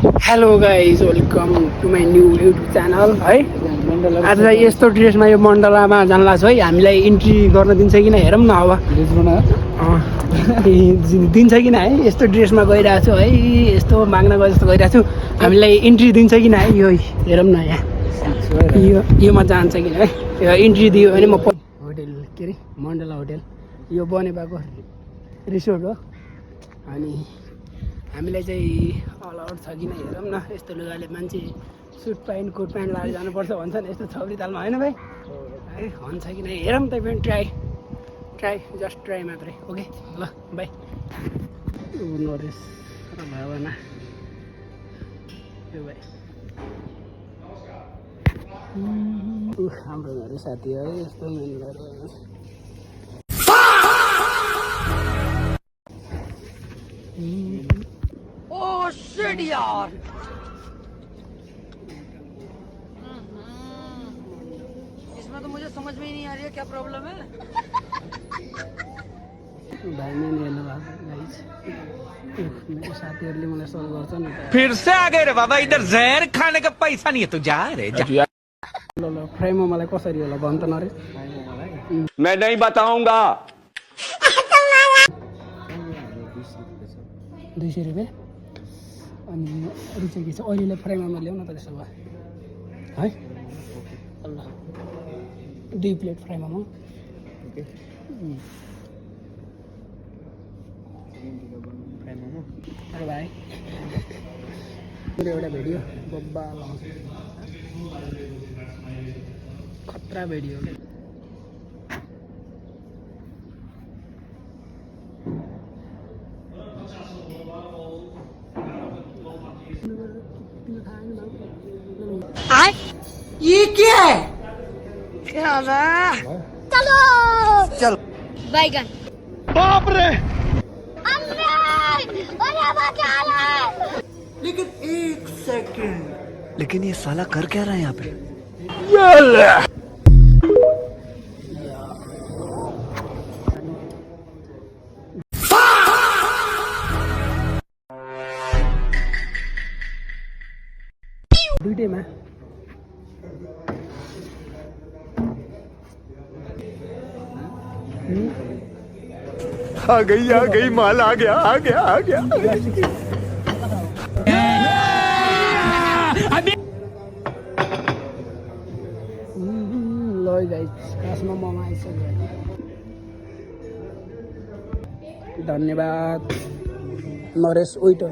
Hello guys welcome to my new YouTube channel है। आज यस्तो ड्रेसमा यो मण्डलामा जानला छ है, हामीलाई इन्ट्री गर्न दिन्छ कि न हेरौँ न। अब दिन्छ कि न है, यस्तो ड्रेसमा गइरहेको छु है, यस्तो माग्न गए जस्तो गइरहेको छु। हामीलाई इन्ट्री दिन्छ कि न है, यो हेरौँ न। यहाँ योमा जान्छ कि न है, यो इन्ट्री दियो भने म होटेल के अरे मण्डला होटेल यो बनेपाको रिसोर्ट हो। अनि हामीलाई चाहिँ अलाउड छ कि न हेरौँ न। यस्तो लुगाले मान्छे सुट प्यान्ट कोट प्यान्ट लगाएर जानुपर्छ भन्छ नि, यस्तो छौरी तालमा होइन भाइ है, हुन्छ कि न हेरौँ। त पनि ट्राई जस्ट ट्राई मात्रै। ओके ल बाई। नरेश र भावना यो भाइ हाम्रो घर साथी है, यस्तो मेन घर यार। इसमें तो मुझे समझ में ही नहीं आ रही है क्या प्रॉब्लम है। भाइ नै हेर्नु भएको गाइज, मेरो साथीहरूले मलाई सल्भ गर्छ नि। फिर से आ गए रे बाबा, इधर जहर खाने का पैसा नहीं है तो जा रे जा। ल फ्राइमा मलाई कसरी होला भन त नरेश। मैं नहीं बताऊंगा। 200 रुपियाँ। अनि अरू चाहिँ के छ अहिलेलाई फ्राइमा ल्याउन त त्यसो भए है। ल 2 प्लेट फ्राइमा म। अरे भाइ मेरो एउटा भिडियो बब्बा लाउँछ, खतरा भिडियो। ये क्या है? चलो चल बैगन। बाप रे, लेकिन 1 सेकंड, लेकिन ये साला कर क्या रहा है यहाँ पे? दुईटैमा आ गई माल आ गया। ल गाइस खासमा ममा आइसक्यो। धन्यवाद नरेश वेटर।